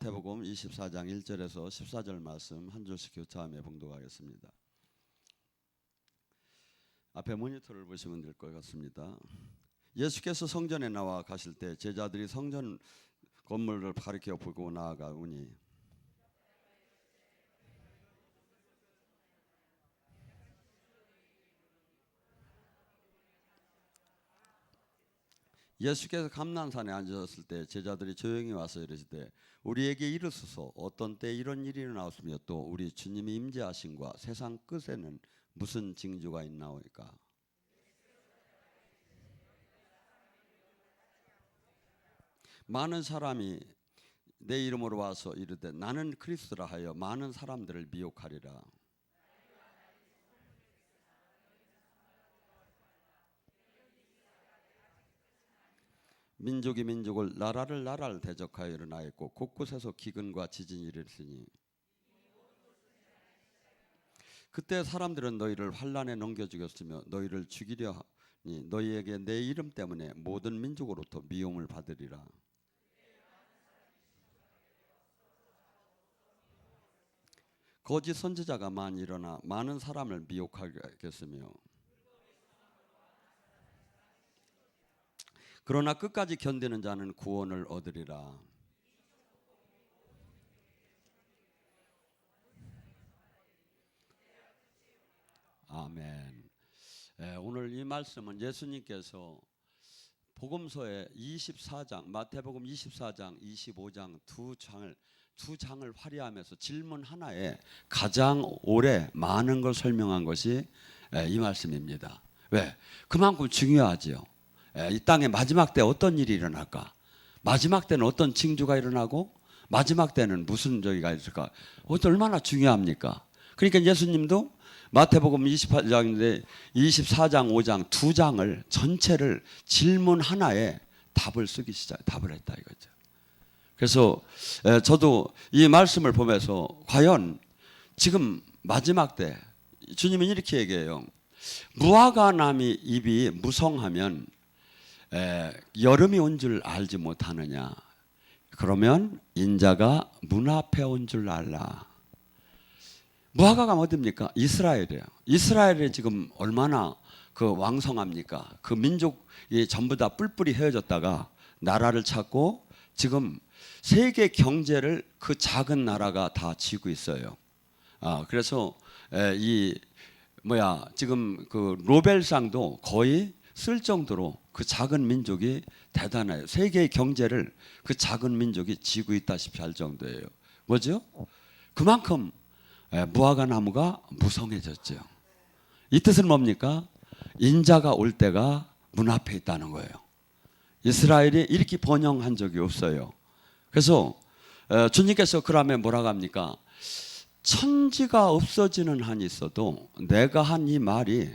마태복음 24장 1절에서 14절 말씀 한 줄씩 교차하며 봉독하겠습니다. 앞에 모니터를 보시면 될 것 같습니다. 예수께서 성전에 나와 가실 때 제자들이 성전 건물을 가리켜 보고 나아가오니 예수께서 감난산에 앉으셨을 때 제자들이 조용히 와서 이르시되 우리에게 이르소서 어떤 때 이런 일이 일어나었으며 또 우리 주님이 임재하심과 세상 끝에는 무슨 징조가 있나오이까. 많은 사람이 내 이름으로 와서 이르되 나는 그리스도라 하여 많은 사람들을 미혹하리라. 민족이 민족을 나라를 나라를 대적하여 일어나였고 곳곳에서 기근과 지진이 일으키니 그때 사람들은 너희를 환난에 넘겨 죽였으며 너희를 죽이려 하니 너희에게 내 이름 때문에 모든 민족으로부터 미움을 받으리라. 거짓 선지자가 많이 일어나 많은 사람을 미혹하겠으며 그러나 끝까지 견디는 자는 구원을 얻으리라. 아멘. 오늘 이 말씀은 예수님께서 복음서의 24장, 마태복음 24장, 25장 두 장을 활용하면서 질문 하나에 가장 오래 많은 걸 설명한 것이 이 말씀입니다. 왜? 그만큼 중요하지요. 이 땅의 마지막 때 어떤 일이 일어날까? 마지막 때는 어떤 징조가 일어나고 마지막 때는 무슨 저기가 있을까? 얼마나 중요합니까? 그러니까 예수님도 마태복음 24장인데 24장, 5장 두 장을 전체를 질문 하나에 답을 했다 이거죠. 그래서 저도 이 말씀을 보면서 과연 지금 마지막 때 주님은 이렇게 얘기해요. 무화과나무 잎이 무성하면 여름이 온 줄 알지 못하느냐. 그러면 인자가 문 앞에 온 줄 알라. 무화과가 어디입니까? 이스라엘이에요. 이스라엘이 지금 얼마나 그 왕성합니까? 그 민족이 전부 다 뿔뿔이 헤어졌다가 나라를 찾고 지금 세계 경제를 그 작은 나라가 다 쥐고 있어요. 그래서 지금 그 노벨상도 거의 쓸 정도로 그 작은 민족이 대단해요. 세계의 경제를 그 작은 민족이 쥐고 있다시피 할 정도예요. 뭐죠? 그만큼 무화과 나무가 무성해졌죠. 이 뜻은 뭡니까? 인자가 올 때가 문 앞에 있다는 거예요. 이스라엘이 이렇게 번영한 적이 없어요. 그래서 주님께서 그러면 뭐라고 합니까? 천지가 없어지는 한이 있어도 내가 한 이 말이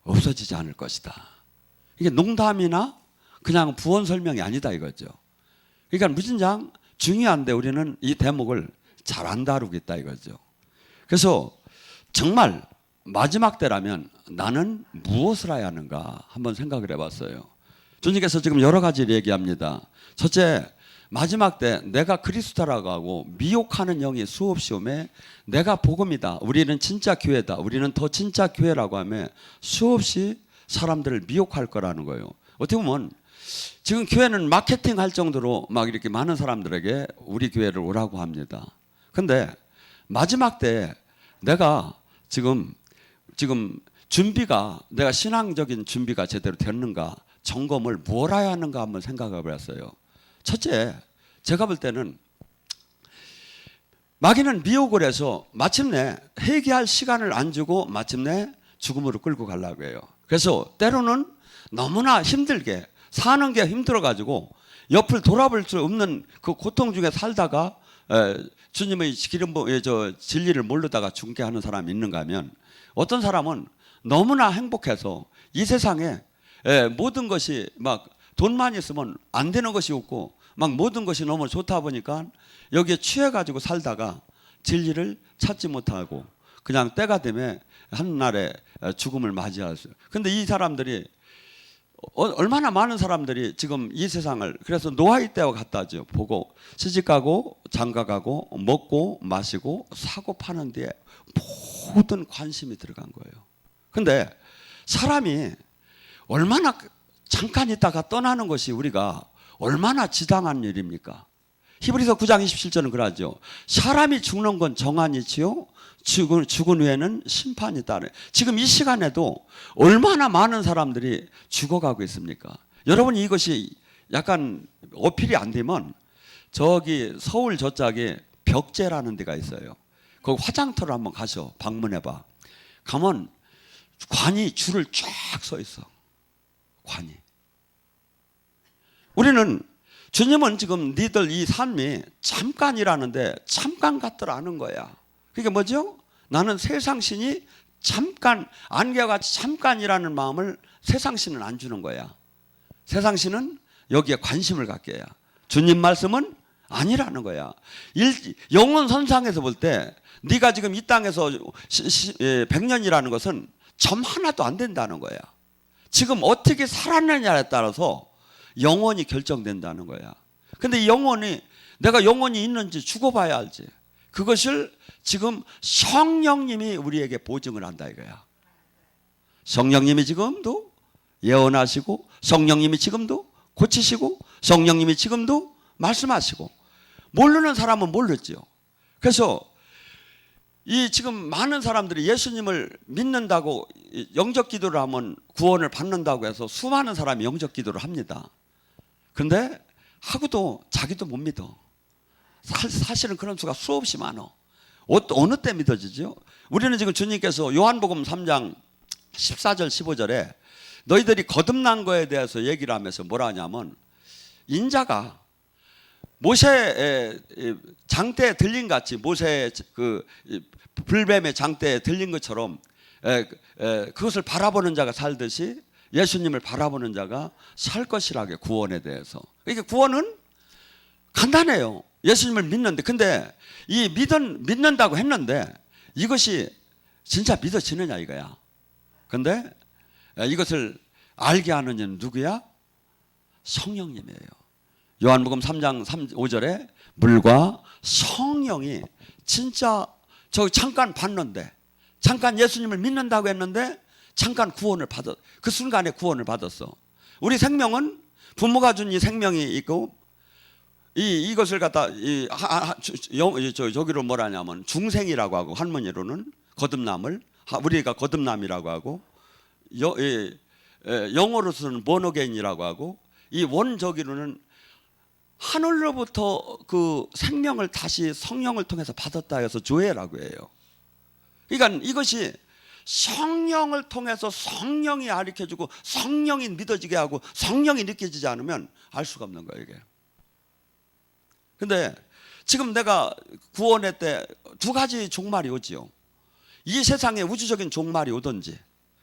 없어지지 않을 것이다. 이게 농담이나 그냥 부언 설명이 아니다 이거죠. 그러니까 무진장 중요한데 우리는 이 대목을 잘 안 다루고 있다 이거죠. 그래서 정말 마지막 때라면 나는 무엇을 해야 하는가 한번 생각을 해봤어요. 주님께서 지금 여러 가지를 얘기합니다. 첫째, 마지막 때 내가 그리스도라고 하고 미혹하는 영이 수없이 오매 내가 복음이다. 우리는 진짜 교회다. 우리는 더 진짜 교회라고 하며 수없이 사람들을 미혹할 거라는 거예요. 어떻게 보면 지금 교회는 마케팅 할 정도로 막 이렇게 많은 사람들에게 우리 교회를 오라고 합니다. 근데 마지막 때 내가 지금 준비가 내가 신앙적인 준비가 제대로 됐는가 점검을 뭘 해야 하는가 한번 생각해 봤어요. 첫째, 제가 볼 때는 마귀는 미혹을 해서 마침내 회개할 시간을 안 주고 마침내 죽음으로 끌고 가려고 해요. 그래서 때로는 너무나 힘들게 사는 게 힘들어가지고 옆을 돌아볼 수 없는 그 고통 중에 살다가 주님의 진리를 모르다가 죽게 하는 사람이 있는가 하면 어떤 사람은 너무나 행복해서 이 세상에 모든 것이 막 돈만 있으면 안 되는 것이 없고 막 모든 것이 너무 좋다 보니까 여기에 취해가지고 살다가 진리를 찾지 못하고 그냥 때가 되면 한날에 죽음을 맞이하세요. 근데 이 사람들이 얼마나 많은 사람들이 지금 이 세상을 그래서 노아의 때와 같다죠. 보고 시집가고 장가가고 먹고 마시고 사고 파는 데에 모든 관심이 들어간 거예요. 근데 사람이 얼마나 잠깐 있다가 떠나는 것이 우리가 얼마나 지당한 일입니까? 히브리서 9장 27절은 그러죠. 사람이 죽는 건 정한이지요. 죽은 후에는 심판이 따르. 지금 이 시간에도 얼마나 많은 사람들이 죽어가고 있습니까? 여러분 이것이 약간 어필이 안 되면 저기 서울 저짝에 벽제라는 데가 있어요. 거기 화장터를 한번 가서 방문해봐. 가면 관이 줄을 쫙 서 있어. 관이. 우리는 주님은 지금 니들 이 삶이 잠깐이라는데 잠깐 같더라는 거야. 그게 뭐죠? 나는 세상신이 잠깐 안개같이 잠깐이라는 마음을 세상신은 안 주는 거야. 세상신은 여기에 관심을 갖게 해야. 주님 말씀은 아니라는 거야. 영혼 선상에서 볼 때 네가 지금 이 땅에서 100년이라는 것은 점 하나도 안 된다는 거야. 지금 어떻게 살았느냐에 따라서 영혼이 결정된다는 거야. 근데 이 영혼이 내가 영혼이 있는지 죽어봐야 알지. 그것을 지금 성령님이 우리에게 보증을 한다 이거야. 성령님이 지금도 예언하시고 성령님이 지금도 고치시고 성령님이 지금도 말씀하시고 모르는 사람은 모르죠. 그래서 이 지금 많은 사람들이 예수님을 믿는다고 영적 기도를 하면 구원을 받는다고 해서 수많은 사람이 영적 기도를 합니다. 그런데 하고도 자기도 못 믿어. 사실은 그런 수가 수없이 많아. 어느 때 믿어지죠? 우리는 지금 주님께서 요한복음 3장 14절 15절에 너희들이 거듭난 거에 대해서 얘기를 하면서 뭐라 하냐면 인자가 모세의 장대에 들린 같이 모세의 그 불뱀의 장대에 들린 것처럼 그것을 바라보는 자가 살듯이 예수님을 바라보는 자가 살 것이라게 구원에 대해서. 그러니까 구원은 간단해요. 예수님을 믿는데 근데 이 믿는다고 했는데 이것이 진짜 믿어지느냐 이거야. 근데 이것을 알게 하는 이는 누구야? 성령님이에요. 요한복음 3장 5절에 물과 성령이 진짜 저 잠깐 봤는데 잠깐 예수님을 믿는다고 했는데 잠깐 구원을 받았. 그 순간에 구원을 받았어. 우리 생명은 부모가 준 이 생명이 있고 이것을 갖다 저기로 뭐라냐면 중생이라고 하고 할머니로는 거듭남을 우리가 거듭남이라고 하고 영어로서는 born-again이라고 하고 이 원저기로는 하늘로부터 그 생명을 다시 성령을 통해서 받았다 해서 조회라고 해요. 그러니까 이것이 성령을 통해서 성령이 가르쳐주고 성령이 믿어지게 하고 성령이 느껴지지 않으면 알 수가 없는 거예요 이게. 근데 지금 내가 구원회 때 두 가지 종말이 오지요. 이 세상에 우주적인 종말이 오든지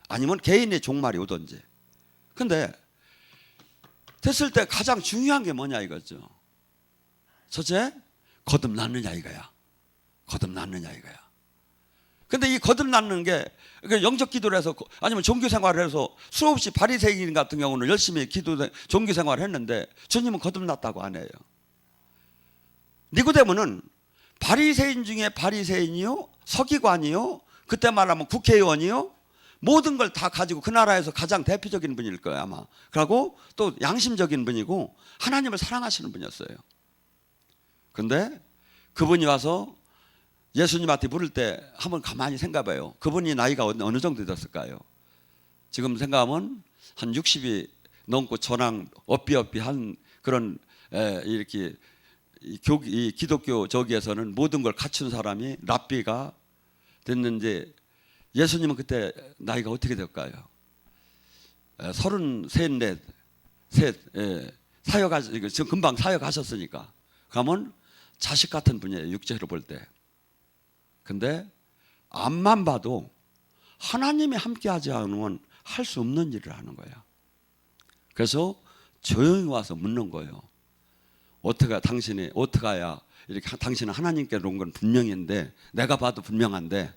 아니면 개인의 종말이 오든지. 근데 됐을 때 가장 중요한 게 뭐냐 이거죠. 첫째 거듭났느냐 이거야. 거듭났느냐 이거야. 근데 이 거듭났는 게 영적 기도를 해서 아니면 종교 생활을 해서 수없이 바리새인 같은 경우는 열심히 종교 생활을 했는데 주님은 거듭났다고 안 해요. 니고데모는 바리새인 중에 바리새인이요, 서기관이요, 그때 말하면 국회의원이요, 모든 걸 다 가지고 그 나라에서 가장 대표적인 분일 거예요 아마. 그리고 또 양심적인 분이고 하나님을 사랑하시는 분이었어요. 근데 그분이 와서 예수님한테 물을 때 한번 가만히 생각해봐요. 그분이 나이가 어느 정도 됐을까요? 지금 생각하면 한 60이 넘고 전황 업비한 그런 이렇게 이 기독교 저기에서는 모든 걸 갖춘 사람이 랍비가 됐는데 예수님은 그때 나이가 어떻게 될까요? 33, 4, 사역하시 지금 금방 사역하셨으니까 가면 자식 같은 분이에요 육체로 볼 때. 근데 앞만 봐도 하나님이 함께하지 않으면 할 수 없는 일을 하는 거야. 그래서 조용히 와서 묻는 거예요. 당신이 어떻게 해야 이렇게 당신은 하나님께로 온 건 분명한데 내가 봐도 분명한데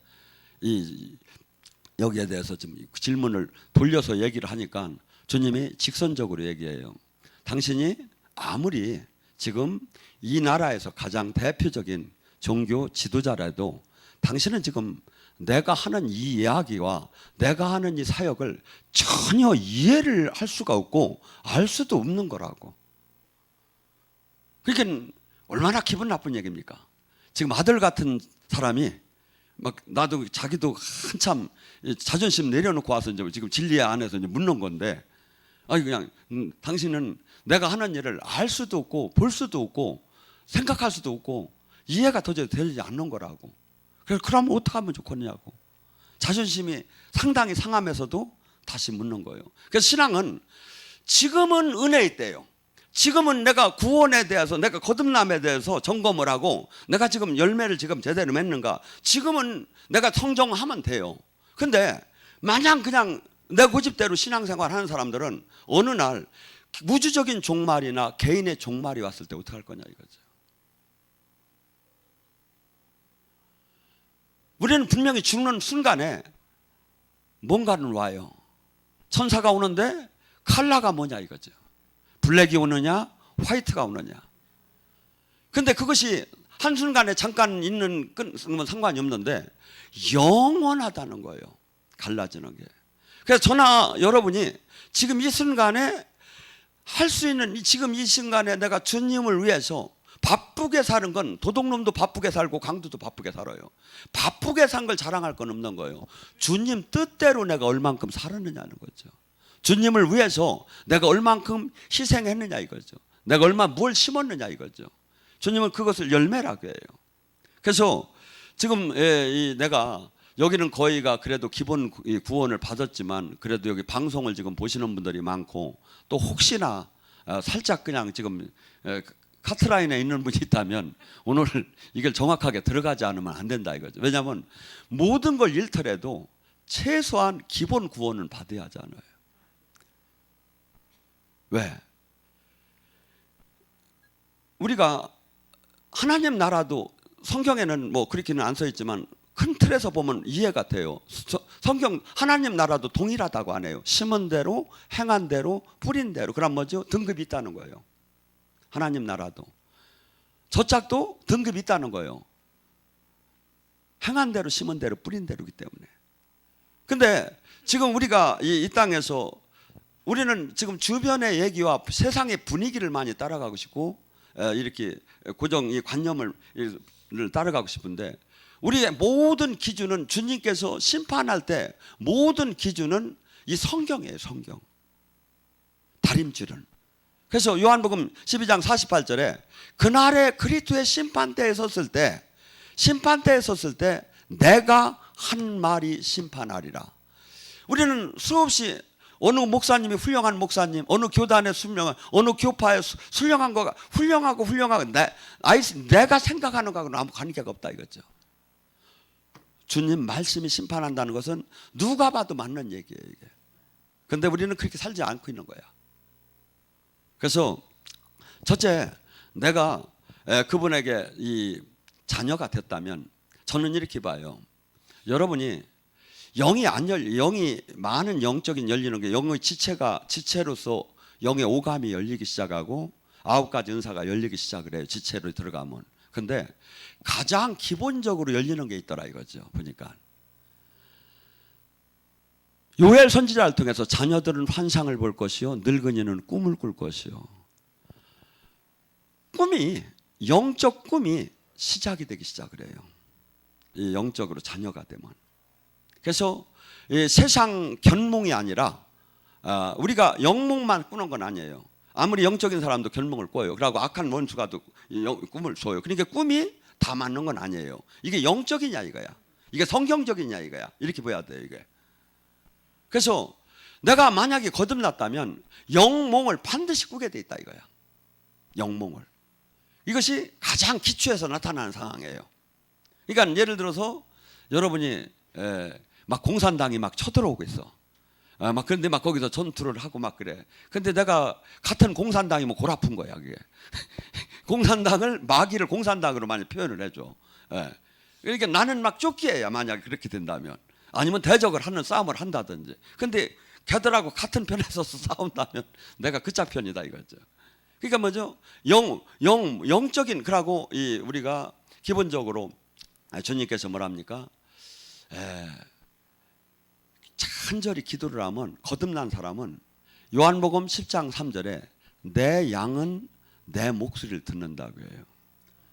여기에 대해서 좀 질문을 돌려서 얘기를 하니까 주님이 직선적으로 얘기해요. 당신이 아무리 지금 이 나라에서 가장 대표적인 종교 지도자라도 당신은 지금 내가 하는 이 이야기와 내가 하는 이 사역을 전혀 이해를 할 수가 없고 알 수도 없는 거라고. 그러니까 얼마나 기분 나쁜 얘기입니까? 지금 아들 같은 사람이 막 나도 자기도 한참 자존심 내려놓고 와서 이제 지금 진리 안에서 이제 묻는 건데, 아니 그냥 당신은 내가 하는 일을 알 수도 없고 볼 수도 없고 생각할 수도 없고 이해가 도저히 되지 않는 거라고. 그래서 그러면 어떻게 하면 좋겠냐고. 자존심이 상당히 상하면서도 다시 묻는 거예요. 그래서 신앙은 지금은 은혜의 때예요. 지금은 내가 구원에 대해서 내가 거듭남에 대해서 점검을 하고 내가 지금 열매를 지금 제대로 맺는가. 지금은 내가 성정하면 돼요. 근데 마냥 그냥 내 고집대로 신앙생활 하는 사람들은 어느 날 무주적인 종말이나 개인의 종말이 왔을 때 어떻게 할 거냐 이거죠. 우리는 분명히 죽는 순간에 뭔가는 와요. 천사가 오는데 칼라가 뭐냐 이거죠. 블랙이 오느냐 화이트가 오느냐. 근데 그것이 한순간에 잠깐 있는 건 상관이 없는데 영원하다는 거예요. 갈라지는 게. 그래서 저나 여러분이 지금 이 순간에 할 수 있는 지금 이 순간에 내가 주님을 위해서 바쁘게 사는 건 도둑놈도 바쁘게 살고 강도도 바쁘게 살아요. 바쁘게 산 걸 자랑할 건 없는 거예요. 주님 뜻대로 내가 얼만큼 살았느냐는 거죠. 주님을 위해서 내가 얼만큼 희생했느냐 이거죠. 내가 뭘 심었느냐 이거죠. 주님은 그것을 열매라고 해요. 그래서 지금 내가 여기는 거의가 그래도 기본 구원을 받았지만 그래도 여기 방송을 지금 보시는 분들이 많고 또 혹시나 살짝 그냥 지금 카트라인에 있는 분이 있다면 오늘 이걸 정확하게 들어가지 않으면 안 된다 이거죠. 왜냐하면 모든 걸 잃더라도 최소한 기본 구원은 받아야 하잖아요. 왜? 우리가 하나님 나라도 성경에는 뭐 그렇게는 안 써 있지만 큰 틀에서 보면 이해가 돼요. 성경 하나님 나라도 동일하다고 안 해요. 심은 대로 행한 대로 뿌린 대로. 그럼 뭐죠? 등급이 있다는 거예요. 하나님 나라도 저 짝도 등급이 있다는 거예요. 행한 대로 심은 대로 뿌린 대로이기 때문에. 근데 지금 우리가 이 땅에서 우리는 지금 주변의 얘기와 세상의 분위기를 많이 따라가고 싶고 이렇게 고정 이 관념을 따라가고 싶은데 우리의 모든 기준은 주님께서 심판할 때 모든 기준은 이 성경이에요. 성경 다림줄은. 그래서 요한복음 12장 48절에 그날에 그리스도의 심판대에 섰을 때 내가 한 말이 심판하리라. 우리는 수없이 어느 목사님이 훌륭한 목사님, 어느 교단의 훌륭한, 어느 교파의 훌륭한 거가 훌륭하고 내가 생각하는 거하고는 아무 관계가 없다 이거죠. 주님 말씀이 심판한다는 것은 누가 봐도 맞는 얘기예요 이게. 그런데 우리는 그렇게 살지 않고 있는 거야. 그래서 첫째, 내가 그분에게 이 자녀가 됐다면 저는 이렇게 봐요. 여러분이 영이 많은 영적인 열리는 게 영의 지체로서 영의 오감이 열리기 시작하고 9가지 은사가 열리기 시작을 해요. 지체로 들어가면. 근데 가장 기본적으로 열리는 게 있더라 이거죠. 보니까 요엘 선지자를 통해서 자녀들은 환상을 볼 것이요 늙은이는 꿈을 꿀 것이요. 영적 꿈이 시작이 되기 시작을 해요. 이 영적으로 자녀가 되면. 그래서 세상 견몽이 아니라 우리가 영몽만 꾸는 건 아니에요. 아무리 영적인 사람도 견몽을 꿔요. 그리고 악한 원수가 꿈을 꿔요. 그러니까 꿈이 다 맞는 건 아니에요. 이게 영적이냐 이거야. 이게 성경적이냐 이거야. 이렇게 봐야 돼요 이게. 그래서 내가 만약에 거듭났다면 영몽을 반드시 꾸게 돼 있다 이거야. 영몽을. 이것이 가장 기초에서 나타나는 상황이에요. 그러니까 예를 들어서 여러분이 막 공산당이 막 쳐들어오고 있어. 그런데 막 거기서 전투를 하고 막 그래. 근데 내가 같은 공산당이면 골 아픈 거야 그게. 공산당을 마귀를 공산당으로 많이 표현을 해줘. 그러니까 나는 막 쫓기해야 만약에 그렇게 된다면. 아니면 대적을 하는 싸움을 한다든지. 근데 걔들하고 같은 편에 서서 싸운다면 내가 그 짝편이다 이거죠. 그러니까 뭐죠? 영적인 그러고 우리가 기본적으로 주님께서 뭐랍니까? 간절히 기도를 하면 거듭난 사람은 요한복음 10장 3절에 내 양은 내 목소리를 듣는다고 해요.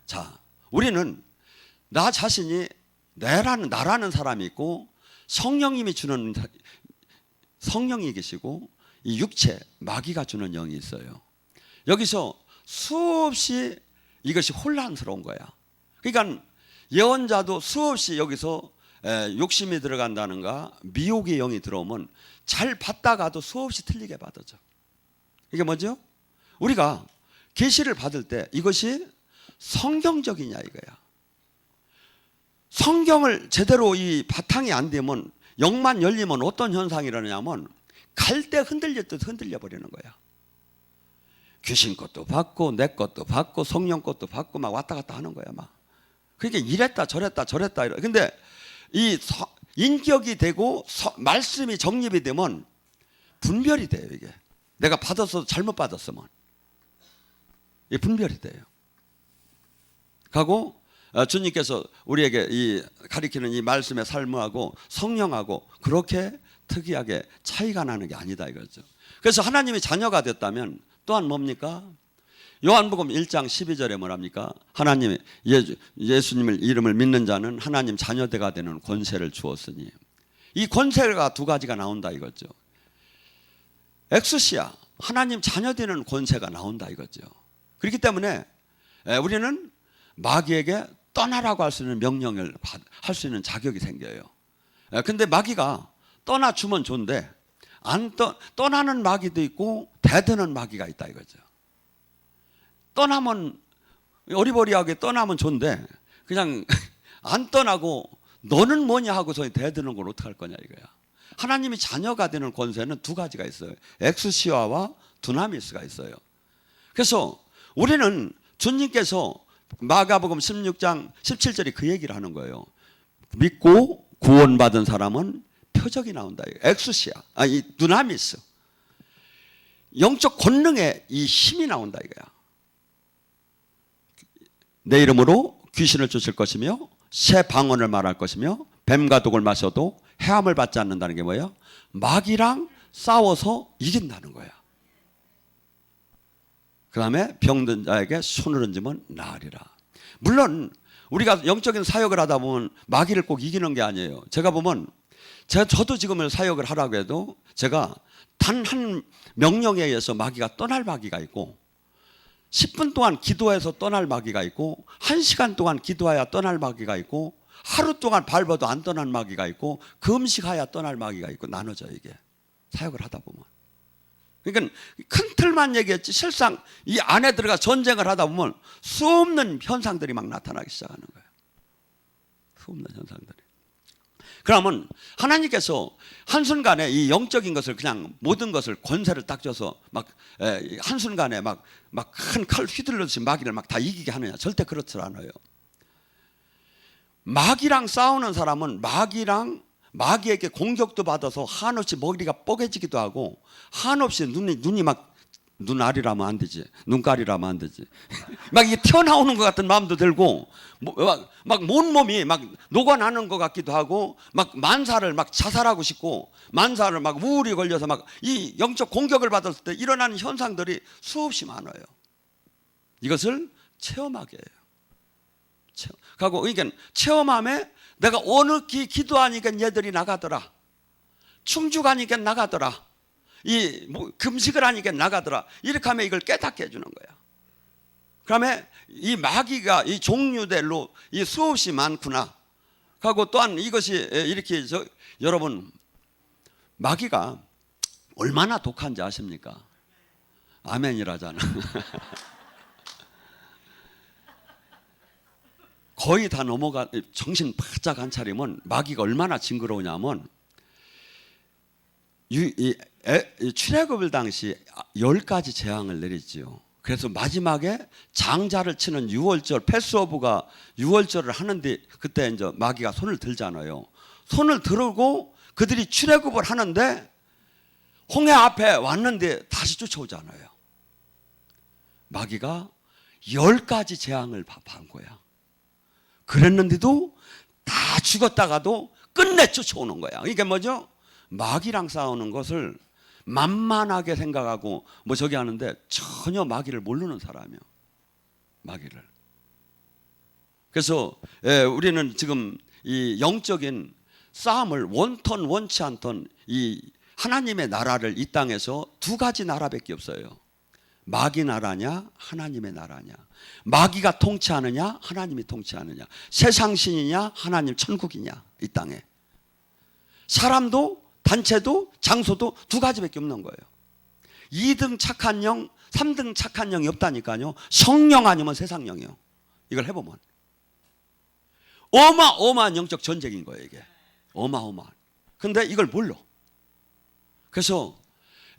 자, 우리는 나 자신이 나라는 사람이 있고 성령님이 주는 성령이 계시고 이 육체 마귀가 주는 영이 있어요. 여기서 수없이 이것이 혼란스러운 거야. 그러니까 예언자도 수없이 여기서 욕심이 들어간다는가 미혹의 영이 들어오면 잘 받다가도 수없이 틀리게 받아져. 이게 뭐죠? 우리가 계시를 받을 때 이것이 성경적이냐 이거야. 성경을 제대로 이 바탕이 안 되면 영만 열리면 어떤 현상이 일어나냐면 갈 때 흔들렸듯 흔들려 버리는 거야. 귀신 것도 받고 내 것도 받고 성령 것도 받고 막 왔다 갔다 하는 거야 막. 그러니까 이랬다 저랬다 이래. 근데 이 인격이 되고 말씀이 정립이 되면 분별이 돼요 이게. 내가 받았어도 잘못 받았으면 이 분별이 돼요. 가고 주님께서 우리에게 이 가리키는 이 말씀의 삶하고 성령하고 그렇게 특이하게 차이가 나는 게 아니다 이거죠. 그래서 하나님이 자녀가 됐다면 또한 뭡니까? 요한복음 1장 12절에 뭐랍니까? 하나님이 예수님을 이름을 믿는 자는 하나님 자녀가 되는 권세를 주었으니 이 권세가 두 가지가 나온다 이거죠. 엑스시아 하나님 자녀 되는 권세가 나온다 이거죠. 그렇기 때문에 우리는 마귀에게 떠나라고 할 수 있는 명령을 할 수 있는 자격이 생겨요. 근데 마귀가 떠나주면 좋은데 떠나는 마귀도 있고 대드는 마귀가 있다 이거죠. 떠나면 어리버리하게 떠나면 좋은데 그냥 안 떠나고 너는 뭐냐 하고서 대드는 걸 어떡할 거냐 이거야. 하나님이 자녀가 되는 권세는 두 가지가 있어요. 엑스시아와 두나미스가 있어요. 그래서 우리는 주님께서 마가복음 16장 17절이 그 얘기를 하는 거예요. 믿고 구원받은 사람은 표적이 나온다. 엑스시아, 이 두나미스, 영적 권능의 이 힘이 나온다 이거야. 내 이름으로 귀신을 쫓을 것이며 새 방언을 말할 것이며 뱀과 독을 마셔도 해함을 받지 않는다는 게 뭐예요? 마귀랑 싸워서 이긴다는 거야. 그 다음에 병든 자에게 손을 얹으면 나으리라. 물론 우리가 영적인 사역을 하다 보면 마귀를 꼭 이기는 게 아니에요. 제가 보면 저도 지금 사역을 하라고 해도 제가 단 한 명령에 의해서 마귀가 떠날 마귀가 있고 10분 동안 기도해서 떠날 마귀가 있고 1시간 동안 기도해야 떠날 마귀가 있고 하루 동안 밟아도 안 떠난 마귀가 있고 금식해야 떠날 마귀가 있고 나눠져 이게 사역을 하다 보면. 그러니까 큰 틀만 얘기했지 실상 이 안에 들어가 전쟁을 하다 보면 수없는 현상들이 막 나타나기 시작하는 거예요. 수없는 현상들이. 그러면 하나님께서 한순간에 이 영적인 것을 그냥 모든 것을 권세를 딱 줘서 막 한순간에 막 큰 칼 휘둘러듯이 마귀를 막 다 이기게 하느냐? 절대 그렇지 않아요. 마귀랑 싸우는 사람은 마귀에게 공격도 받아서 한없이 머리가 뻐개지기도 하고 한없이 눈이 막 눈알이라면 안 되지, 눈깔이라면 안 되지. 막 이게 튀어나오는 것 같은 마음도 들고 막 온몸이 막 녹아나는 것 같기도 하고 막 만사를 막 자살하고 싶고 만사를 막 우울이 걸려서 막 이 영적 공격을 받았을 때 일어나는 현상들이 수없이 많아요. 이것을 체험하게 해요. 하고 그러니까 체험함에 내가 어느 기도하니까 얘들이 나가더라. 충주가니까 나가더라. 금식을 하니까 나가더라. 이렇게 하면 이걸 깨닫게 해주는 거야. 그러면 이 마귀가 이 종류대로 이 수없이 많구나. 하고 또한 이것이 이렇게 여러분 마귀가 얼마나 독한지 아십니까? 아멘이라잖아. 거의 다 정신 바짝 안 차리면 마귀가 얼마나 징그러우냐면 출애굽을 당시 10가지 재앙을 내리지요. 그래서 마지막에 장자를 치는 유월절 패스오브가 유월절을 하는데 그때 이제 마귀가 손을 들잖아요. 손을 들고 그들이 출애굽을 하는데 홍해 앞에 왔는데 다시 쫓아오잖아요. 마귀가 10가지 재앙을 반 거야. 그랬는데도 다 죽었다가도 끝내 쫓아오는 거야. 이게 뭐죠? 마귀랑 싸우는 것을 만만하게 생각하고 뭐 저기 하는데 전혀 마귀를 모르는 사람이요. 마귀를. 그래서 우리는 지금 이 영적인 싸움을 원턴 원치 않던 이 하나님의 나라를 이 땅에서 두 가지 나라밖에 없어요. 마귀 나라냐 하나님의 나라냐. 마귀가 통치하느냐 하나님이 통치하느냐. 세상신이냐 하나님 천국이냐. 이 땅에 사람도 단체도 장소도 두 가지밖에 없는 거예요. 2등 착한 영 3등 착한 영이 없다니까요. 성령 아니면 세상 영이요. 이걸 해보면 어마어마한 영적 전쟁인 거예요. 이게 어마어마한. 근데 이걸 몰라. 그래서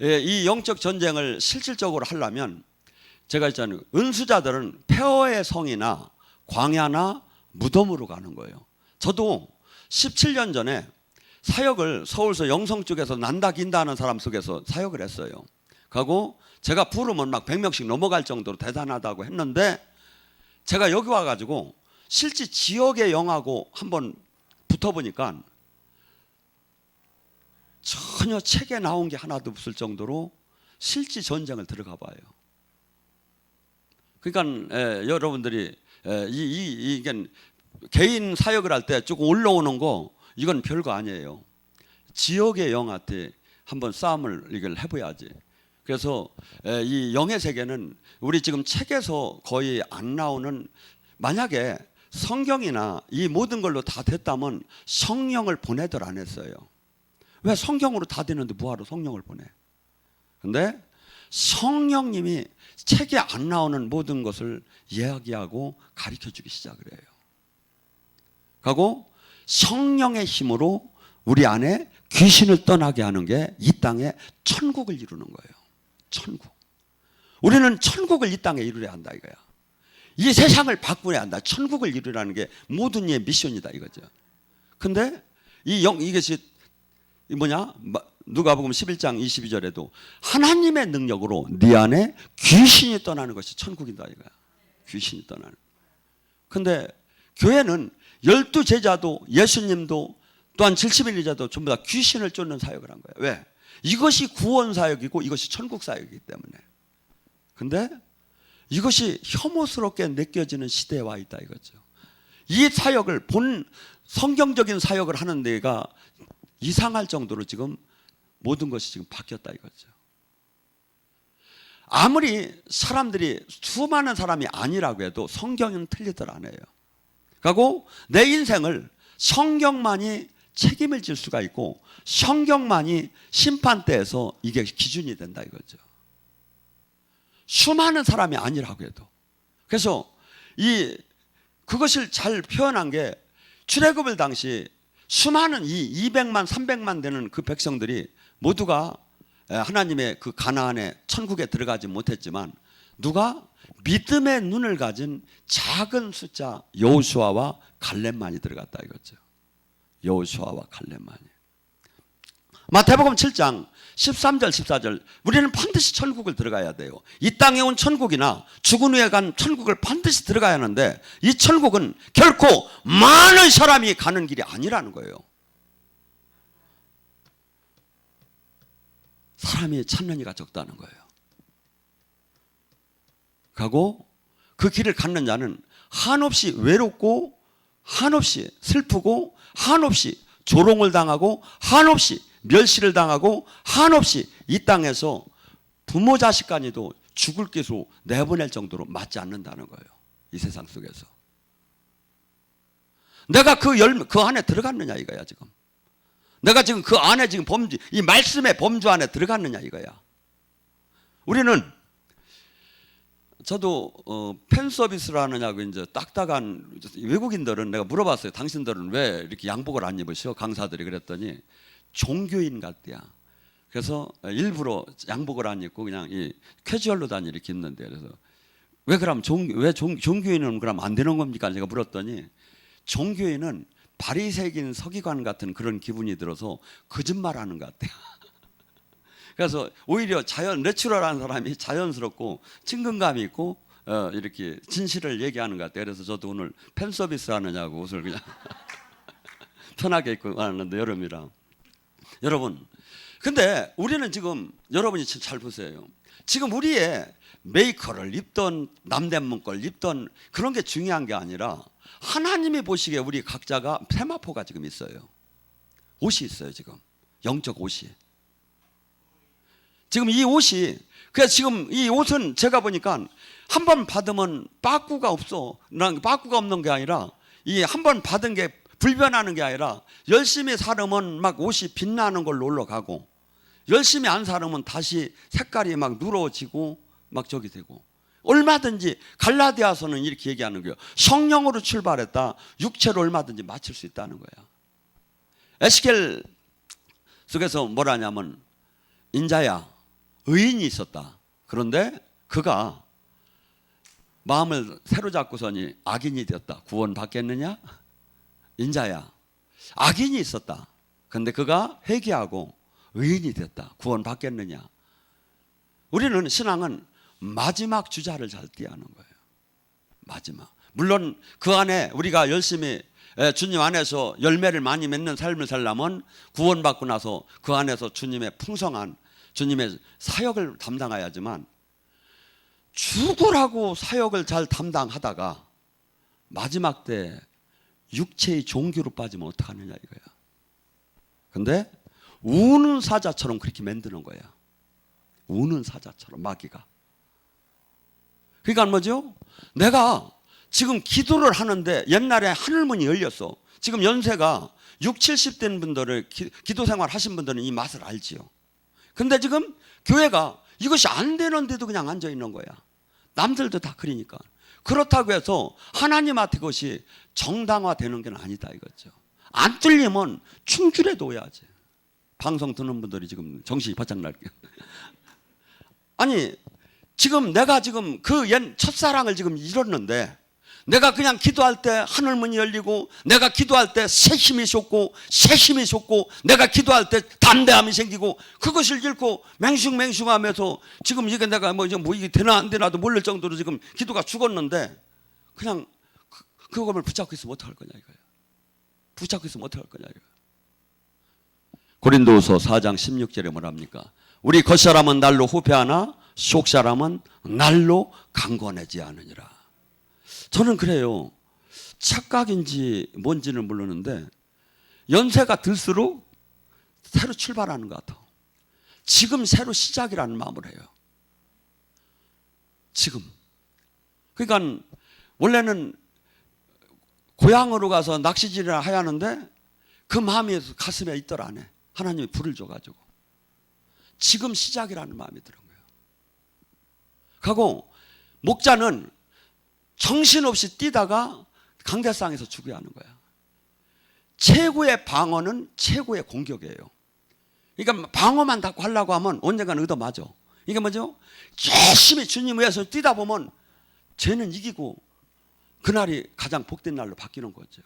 이 영적 전쟁을 실질적으로 하려면 제가 있잖아요. 은수자들은 폐허의 성이나 광야나 무덤으로 가는 거예요. 저도 17년 전에 사역을 서울서 영성 쪽에서 난다 긴다 하는 사람 속에서 사역을 했어요. 그리고 제가 부르면 막 100명씩 넘어갈 정도로 대단하다고 했는데 제가 여기 와가지고 실제 지역의 영하고 한번 붙어보니까 전혀 책에 나온 게 하나도 없을 정도로 실제 전쟁을 들어가 봐요. 그러니까 여러분들이 이게 개인 사역을 할 때 조금 올라오는 거 이건 별거 아니에요. 지역의 영한테 한번 싸움을 이걸 해봐야지. 그래서 이 영의 세계는 우리 지금 책에서 거의 안 나오는, 만약에 성경이나 이 모든 걸로 다 됐다면 성령을 보내들 안 했어요. 왜? 성경으로 다 되는데 뭐하러 성령을 보내? 근데 성령님이 책에 안 나오는 모든 것을 이야기하고 가르쳐주기 시작을 해요. 그리고 성령의 힘으로 우리 안에 귀신을 떠나게 하는 게 이 땅에 천국을 이루는 거예요. 천국. 우리는 천국을 이 땅에 이루려 한다 이거야. 이 세상을 바꾸려 한다. 천국을 이루라는 게 모든 이의 미션이다 이거죠. 근데 이것이 뭐냐? 누가복음 11장 22절에도 하나님의 능력으로 네 안에 귀신이 떠나는 것이 천국이다 이거야. 귀신이 떠나는. 근데 교회는 12제자도 예수님도 또한 70인자도 전부 다 귀신을 쫓는 사역을 한 거예요. 왜? 이것이 구원 사역이고 이것이 천국 사역이기 때문에. 근데 이것이 혐오스럽게 느껴지는 시대에 와 있다 이거죠. 이 사역을 본 성경적인 사역을 하는 데가 이상할 정도로 지금 모든 것이 지금 바뀌었다 이거죠. 아무리 사람들이 수많은 사람이 아니라고 해도 성경은 틀리들 안 해요. 그리고 내 인생을 성경만이 책임을 질 수가 있고 성경만이 심판대에서 이게 기준이 된다 이거죠. 수많은 사람이 아니라고 해도. 그래서 그것을 잘 표현한 게 출애굽을 당시 수많은 200만 300만 되는 그 백성들이 모두가 하나님의 그 가나안의 천국에 들어가지 못했지만 누가 믿음의 눈을 가진 작은 숫자 여호수아와 갈렙만이 들어갔다 이거죠. 여호수아와 갈렙만이. 마태복음 7장 13절 14절 우리는 반드시 천국을 들어가야 돼요. 이 땅에 온 천국이나 죽은 후에 간 천국을 반드시 들어가야 하는데 이 천국은 결코 많은 사람이 가는 길이 아니라는 거예요. 사람이 찾는 이가 적다는 거예요. 가고 그 길을 갖는 자는 한없이 외롭고 한없이 슬프고 한없이 조롱을 당하고 한없이 멸시를 당하고 한없이 이 땅에서 부모 자식 간에도 죽을 기로 내보낼 정도로 맞지 않는다는 거예요. 이 세상 속에서. 내가 그 안에 들어갔느냐 이거야 지금. 내가 지금 그 안에 지금 이 말씀의 범주 안에 들어갔느냐 이거야. 우리는 저도 팬 서비스를 하느냐고 이제 딱딱한 외국인들은 내가 물어봤어요. 당신들은 왜 이렇게 양복을 안 입으셔? 강사들이 그랬더니 종교인 같대야. 그래서 일부러 양복을 안 입고 그냥 이 캐주얼로 다니 이렇게 입는데 그래서 왜 그럼 종교인은 그럼 안 되는 겁니까? 제가 물었더니 종교인은 바리새인 서기관 같은 그런 기분이 들어서 거짓말하는 것 같아요. 그래서 오히려 내추럴한 사람이 자연스럽고 친근감이 있고 이렇게 진실을 얘기하는 것 같아요. 그래서 저도 오늘 팬 서비스 하느냐고 옷을 그냥 편하게 입고 왔는데 여름이라. 여러분, 근데 우리는 지금 여러분이 잘 보세요. 지금 우리의 메이커를 입던 남대문 걸 입던 그런 게 중요한 게 아니라 하나님이 보시기에 우리 각자가 세마포가 지금 있어요. 옷이 있어요. 지금 영적 옷이. 지금 이 옷이, 그래서 지금 이 옷은 제가 보니까 한 번 받으면 빠꾸가 없어. 난 빠꾸가 없는 게 아니라 이 한 번 받은 게 불변하는 게 아니라 열심히 살으면 막 옷이 빛나는 걸로 올라가고 열심히 안 살으면 다시 색깔이 막 누러지고 막 저기 되고. 얼마든지 갈라디아서는 이렇게 얘기하는 거예요. 성령으로 출발했다 육체로 얼마든지 맞출 수 있다는 거야. 에스겔 속에서 뭐라 하냐면 인자야 의인이 있었다. 그런데 그가 마음을 새로 잡고서니 악인이 되었다. 구원 받겠느냐? 인자야 악인이 있었다. 그런데 그가 회개하고 의인이 되었다. 구원 받겠느냐? 우리는 신앙은 마지막 주자를 잘 띠하는 거예요. 마지막. 물론 그 안에 우리가 열심히 주님 안에서 열매를 많이 맺는 삶을 살려면 구원받고 나서 그 안에서 주님의 풍성한 주님의 사역을 담당해야지만 죽으라고 사역을 잘 담당하다가 마지막 때 육체의 종교로 빠지면 어떡하느냐 이거야. 근데 우는 사자처럼 그렇게 만드는 거야. 우는 사자처럼 마귀가. 그러니까 뭐죠? 내가 지금 기도를 하는데 옛날에 하늘문이 열렸어. 지금 연세가 6, 70 된 분들을 기도 생활 하신 분들은 이 맛을 알지요. 근데 지금 교회가 이것이 안 되는데도 그냥 앉아 있는 거야. 남들도 다 그러니까. 그렇다고 해서 하나님한테 그것이 정당화되는 게 아니다 이거죠. 안 뚫리면 충줄에 놓아야지. 방송 듣는 분들이 지금 정신이 바짝 날게요. 아니 지금 내가 지금 그 옛 첫사랑을 지금 잃었는데 내가 그냥 기도할 때 하늘문이 열리고 내가 기도할 때 새 힘이 솟고 새 힘이 솟고 내가 기도할 때 담대함이 생기고 그것을 잃고 맹숭맹숭하면서 지금 이게 내가 뭐 이게 되나 안 되나도 모를 정도로 지금 기도가 죽었는데 그냥 그걸 붙잡고 있으면 어떡할 거냐 이거예요. 붙잡고 있으면 어떡할 거냐 이거예요. 고린도후서 4장 16절에 뭐랍니까? 우리 겉사람은 날로 후패하나 속사람은 날로 강건해지 않으니라. 저는 그래요. 착각인지 뭔지는 모르는데 연세가 들수록 새로 출발하는 것 같아. 지금 새로 시작이라는 마음을 해요. 지금. 그러니까 원래는 고향으로 가서 낚시질을 해야 하는데 그 마음이 가슴에 있더라 안에. 하나님이 불을 줘가지고 지금 시작이라는 마음이 드는 거예요. 하고 목자는 정신없이 뛰다가 강대상에서 죽어야 하는 거야. 최고의 방어는 최고의 공격이에요. 그러니까 방어만 닫고 하려고 하면 언젠가는 얻어맞아. 이게 뭐죠? 열심히 주님 위해서 뛰다 보면 죄는 이기고 그날이 가장 복된 날로 바뀌는 거죠.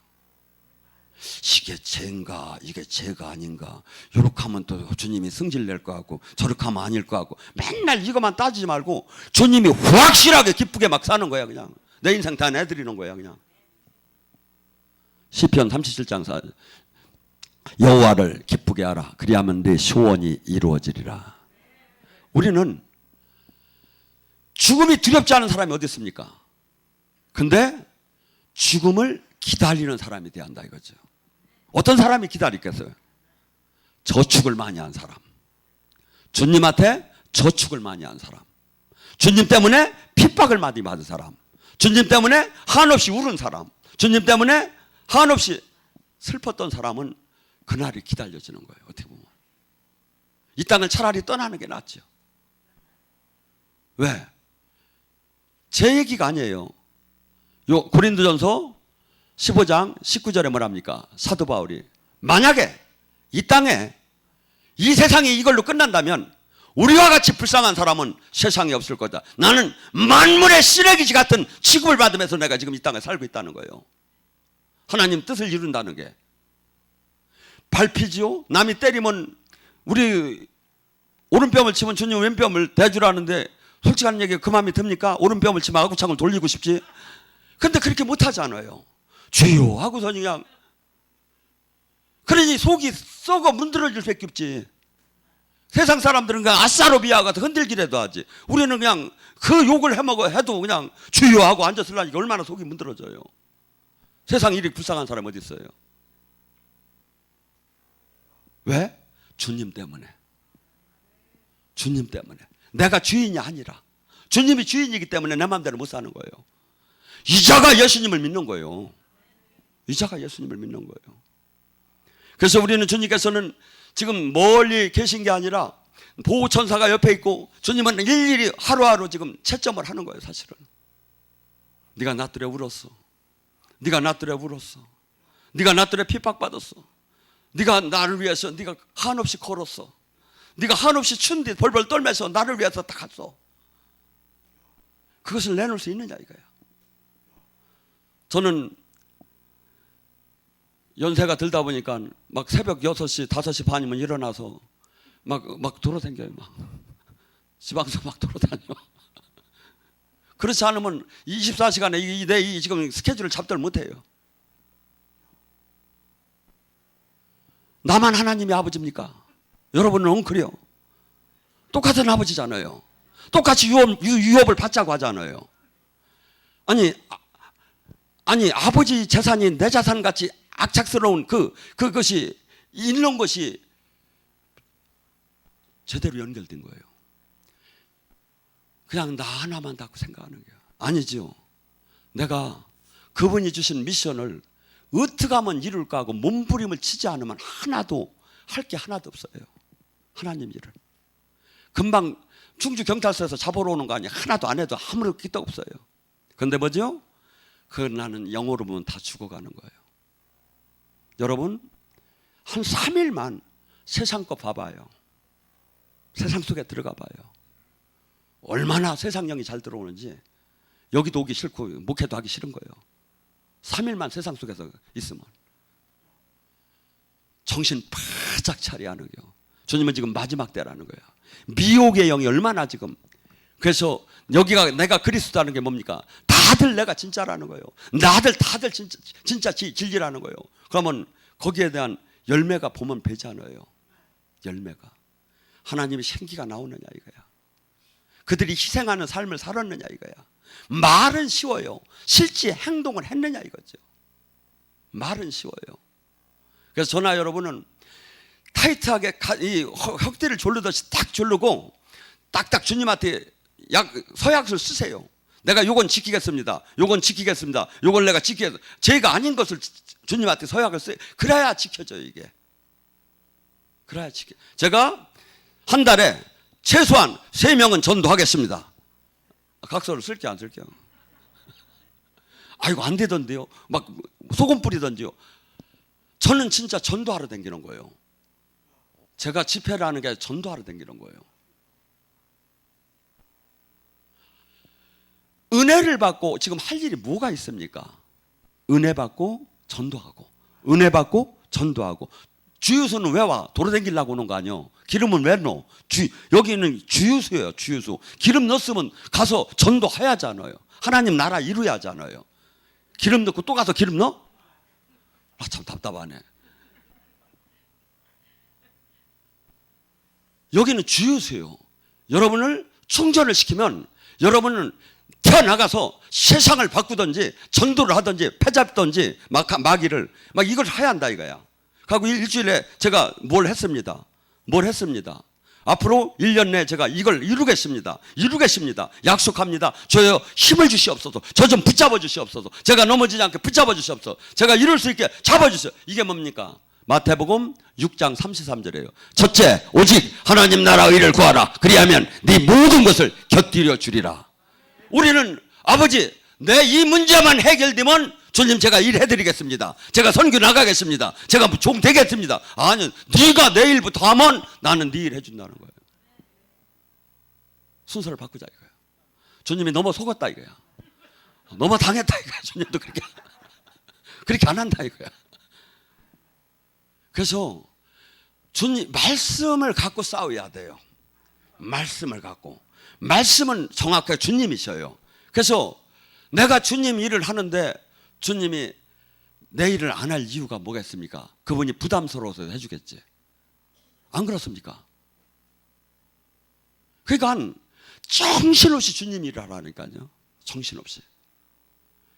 이게 죄인가 이게 죄가 아닌가 이렇게 하면 또 주님이 승질 낼 것 같고 저렇게 하면 아닐 것 같고 맨날 이것만 따지지 말고 주님이 확실하게 기쁘게 막 사는 거야. 그냥 내 인생 다 내드리는 거야. 그냥 시편 37장 4 여호와를 기쁘게 하라 그리하면 네 소원이 이루어지리라. 우리는 죽음이 두렵지 않은 사람이 어디 있습니까? 근데 죽음을 기다리는 사람이 돼야 한다 이거죠. 어떤 사람이 기다리겠어요? 저축을 많이 한 사람, 주님한테 저축을 많이 한 사람, 주님 때문에 핍박을 많이 받은 사람, 주님 때문에 한없이 울은 사람, 주님 때문에 한없이 슬펐던 사람은 그날이 기다려지는 거예요. 어떻게 보면 이 땅을 차라리 떠나는 게 낫죠. 왜? 제 얘기가 아니에요. 요 고린도전서 15장 19절에 뭐랍니까? 사도 바울이 만약에 이 땅에 이 세상이 이걸로 끝난다면 우리와 같이 불쌍한 사람은 세상에 없을 거다. 나는 만물의 쓰레기지 같은 취급을 받으면서 내가 지금 이 땅에 살고 있다는 거예요. 하나님 뜻을 이룬다는 게 밟히지요. 남이 때리면 우리 오른뺨을 치면 주님 왼뺨을 대주라는데 솔직한 얘기 그 마음이 듭니까? 오른뺨을 치면 아구창을 돌리고 싶지. 근데 그렇게 못하잖아요. 주여 하고서 그냥, 그러니 속이 썩어 문드러질 수밖에 없지. 세상 사람들은 그냥 아싸로비아 같은 흔들기라도 하지. 우리는 그냥 그 욕을 해먹어 해도 그냥 주여 하고 앉았으려니까 얼마나 속이 문드러져요. 세상 일이 불쌍한 사람 어디 있어요? 왜? 주님 때문에. 주님 때문에. 내가 주인이 아니라 주님이 주인이기 때문에 내 마음대로 못 사는 거예요. 이자가 예수님을 믿는 거예요. 이자가 예수님을 믿는 거예요. 그래서 우리는 주님께서는 지금 멀리 계신 게 아니라 보호천사가 옆에 있고 주님은 일일이 하루하루 지금 채점을 하는 거예요. 사실은 네가 나 때문에 울었어. 네가 나 때문에 울었어. 네가 나 때문에 핍박받았어. 네가 나를 위해서 네가 한없이 걸었어. 네가 한없이 춘 뒤 벌벌 떨면서 나를 위해서 딱 갔어. 그것을 내놓을 수 있느냐 이거야. 저는 연세가 들다 보니까 막 새벽 6시, 5시 반이면 일어나서 막 돌아다녀요. 막 지방서 막 돌아다녀. 그렇지 않으면 24시간에 내 지금 스케줄을 잡들 못해요. 나만 하나님이 아버지입니까? 여러분은 엉클이요. 똑같은 아버지잖아요. 똑같이 유업을 받자고 하잖아요. 아니 아버지 재산이 내 재산같이 악착스러운 그것이 있는 것이 제대로 연결된 거예요. 그냥 나 하나만 갖고 생각하는 거예요. 아니지요. 내가 그분이 주신 미션을 어떻게 하면 이룰까 하고 몸부림을 치지 않으면 하나도 할 게 하나도 없어요. 하나님 일을. 금방 충주 경찰서에서 잡으러 오는 거 아니야. 하나도 안 해도 아무런 기도 없어요. 그런데 뭐죠? 나는 영어로 보면 다 죽어가는 거예요. 여러분 한 3일만 세상 거 봐봐요. 세상 속에 들어가 봐요. 얼마나 세상 영이 잘 들어오는지. 여기도 오기 싫고 목회도 하기 싫은 거예요. 3일만 세상 속에서 있으면 정신 바짝 차려야 하는 거예요. 주님은 지금 마지막 때라는 거예요. 미혹의 영이 얼마나 지금. 그래서 여기가 내가 그리스도라는 게 뭡니까? 다들 내가 진짜라는 거예요. 다들 진짜 진리라는 거예요. 그러면 거기에 대한 열매가 보면 배잖아요. 열매가. 하나님의 생기가 나오느냐 이거야. 그들이 희생하는 삶을 살았느냐 이거야. 말은 쉬워요. 실제 행동을 했느냐 이거죠. 말은 쉬워요. 그래서 저나 여러분은 타이트하게 이 혁대를 졸르듯이 딱 졸르고 딱딱 주님한테 서약서를 쓰세요. 내가 요건 지키겠습니다. 요건 지키겠습니다. 요걸 내가 지키겠습니다. 죄가 아닌 것을 주님한테 서약을 써요. 그래야 지켜져요 이게. 그래야 지켜. 제가 한 달에 최소한 3명은 전도하겠습니다. 각서를 쓸게 안 쓸게요? 아이고 안 되던데요. 막 소금 뿌리던데요. 저는 진짜 전도하러 다니는 거예요. 제가 집회를 하는 게 아니라 전도하러 다니는 거예요. 은혜를 받고 지금 할 일이 뭐가 있습니까? 은혜 받고 전도하고, 은혜 받고 전도하고. 주유소는 왜 와? 돌아다니려고 오는 거 아니요? 기름은 왜 넣어? 여기는 주유소예요. 주유소. 기름 넣었으면 가서 전도해야 하잖아요. 하나님 나라 이루어야 하잖아요. 기름 넣고 또 가서 기름 넣어? 아, 참 답답하네. 여기는 주유소예요. 여러분을 충전을 시키면 여러분은 태어나가서 세상을 바꾸든지 전도를 하든지 패잡든지 마귀를 막 이걸 해야 한다 이거야. 그리고 일주일에 제가 뭘 했습니다. 앞으로 1년 내에 제가 이걸 이루겠습니다. 약속합니다. 저요 힘을 주시옵소서. 저 좀 붙잡아 주시옵소서. 제가 넘어지지 않게 붙잡아 주시옵소서. 제가 이룰 수 있게 잡아 주세요. 이게 뭡니까? 마태복음 6장 33절이에요. 첫째, 오직 하나님 나라 의를 구하라. 그리하면 네 모든 것을 곁들여 주리라. 우리는 아버지 내 이 문제만 해결되면 주님 제가 일해드리겠습니다. 제가 선교 나가겠습니다. 제가 종 되겠습니다. 아니 네가 내일부터 하면 나는 네 일 해준다는 거예요. 순서를 바꾸자 이거야. 주님이 너무 속았다 이거야. 너무 당했다 이거야. 주님도 그렇게 안 한다 이거야. 그래서 주님 말씀을 갖고 싸워야 돼요. 말씀을 갖고, 말씀은 정확하게 주님이셔요. 그래서 내가 주님 일을 하는데 주님이 내 일을 안 할 이유가 뭐겠습니까? 그분이 부담스러워서 해주겠지. 안 그렇습니까? 그러니까 정신없이 주님 일을 하라니까요. 정신없이.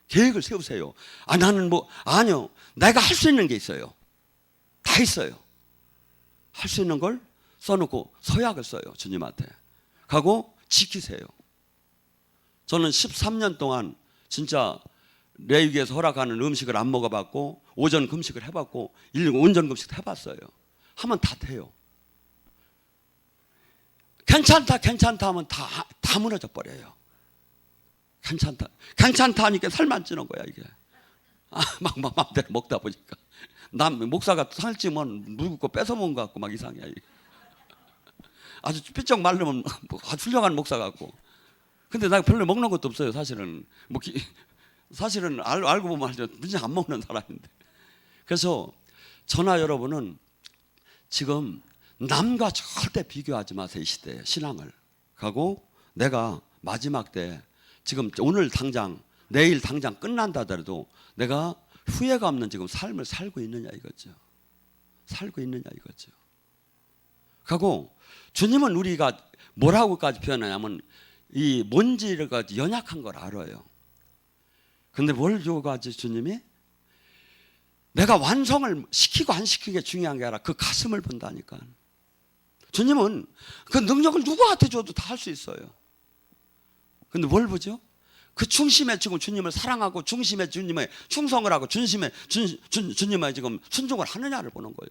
계획을 세우세요. 나는 아니요. 내가 할 수 있는 게 있어요. 다 있어요. 할 수 있는 걸 써놓고 서약을 써요. 주님한테. 가고 지키세요. 저는 13년 동안 진짜 레위기에서 허락하는 음식을 안 먹어봤고, 오전 금식을 해봤고, 온전 금식도 해봤어요. 하면 다 돼요. 괜찮다 하면 다 무너져 버려요. 괜찮다 하니까 살만 찌는 거야 이게. 막 마음대로 먹다 보니까 목사가 살찌면 묵고 뺏어 먹은 것 같고 막 이상해. 아주 삐쩍 마르면 아주 훌륭한 목사 같고. 근데 나 별로 먹는 것도 없어요 사실은. 사실은 알고 보면 진짜 안 먹는 사람인데. 그래서 저나 여러분은 지금 남과 절대 비교하지 마세요. 이 시대에 신앙을 가고, 내가 마지막 때 지금 오늘 당장 내일 당장 끝난다 하더라도 내가 후회가 없는 지금 삶을 살고 있느냐 이거죠. 살고 있느냐 이거죠. 가고 주님은 우리가 뭐라고까지 표현하냐면 이 뭔지가 연약한 걸 알아요. 근데 뭘 요구하지 주님이? 내가 완성을 시키고 안 시키는 게 중요한 게 아니라 그 가슴을 본다니까. 주님은 그 능력을 누구한테 줘도 다 할 수 있어요. 근데 뭘 보죠? 그 중심에 지금 주님을 사랑하고 중심에 주님의 충성을 하고 주님의 지금 순종을 하느냐를 보는 거예요.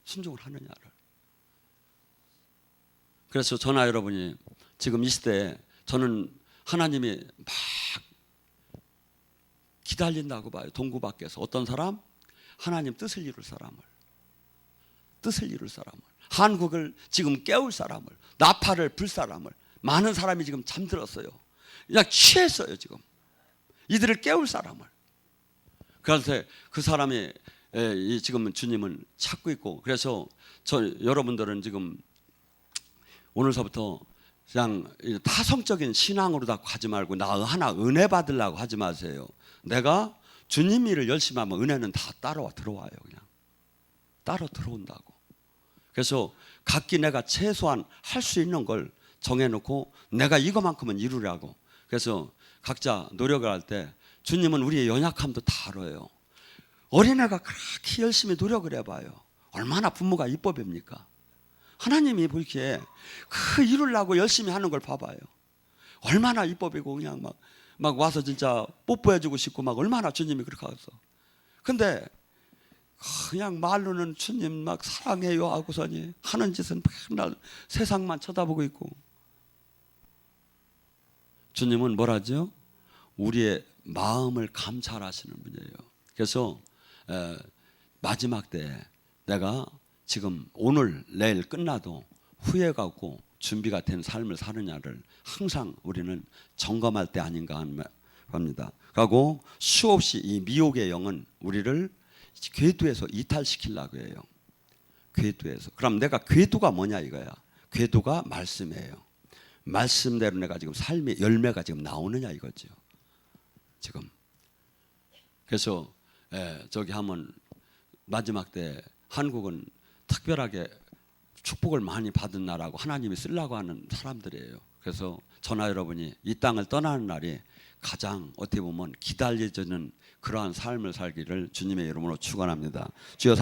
순종을 하느냐를. 그래서 저나 여러분이 지금 이 시대에 저는 하나님이 막 기다린다고 봐요. 동구 밖에서 어떤 사람? 하나님 뜻을 이룰 사람을. 한국을 지금 깨울 사람을, 나팔을 불 사람을. 많은 사람이 지금 잠들었어요. 그냥 취했어요 지금. 이들을 깨울 사람을. 그래서 그 사람이 지금 주님을 찾고 있고, 그래서 여러분들은 지금 오늘서부터 그냥 타성적인 신앙으로 다 하지 말고 나 하나 은혜 받으려고 하지 마세요. 내가 주님 일을 열심히 하면 은혜는 다 따로 들어와요. 그냥 따로 들어온다고. 그래서 각기 내가 최소한 할 수 있는 걸 정해놓고 내가 이거만큼은 이루려고. 그래서 각자 노력을 할 때 주님은 우리의 연약함도 다 알아요. 어린애가 그렇게 열심히 노력을 해봐요. 얼마나 부모가 이법입니까? 하나님이 보기에 그 이루려고 열심히 하는 걸 봐봐요. 얼마나 이법이고 그냥 막 와서 진짜 뽀뽀해주고 싶고 막 얼마나 주님이 그렇게 하겠어. 근데 그냥 말로는 주님 막 사랑해요 하고서니 하는 짓은 맨날 세상만 쳐다보고 있고. 주님은 뭐라죠? 우리의 마음을 감찰하시는 분이에요. 그래서 마지막 때 내가 지금 오늘 내일 끝나도 후회가 없고 준비가 된 삶을 사느냐를 항상 우리는 점검할 때 아닌가 합니다. 그리고 수없이 이 미혹의 영은 우리를 궤도에서 이탈시키려고 해요. 궤도에서. 그럼 내가 궤도가 뭐냐 이거야. 궤도가 말씀이에요. 말씀대로 내가 지금 삶의 열매가 지금 나오느냐 이거죠. 지금. 그래서 저기 하면 마지막 때 한국은 특별하게 축복을 많이 받은 나라고 하나님이 쓰려고 하는 사람들이에요. 그래서 저나 여러분이 이 땅을 떠나는 날이 가장 어떻게 보면 기다려지는 그러한 삶을 살기를 주님의 이름으로 축원합니다. 주여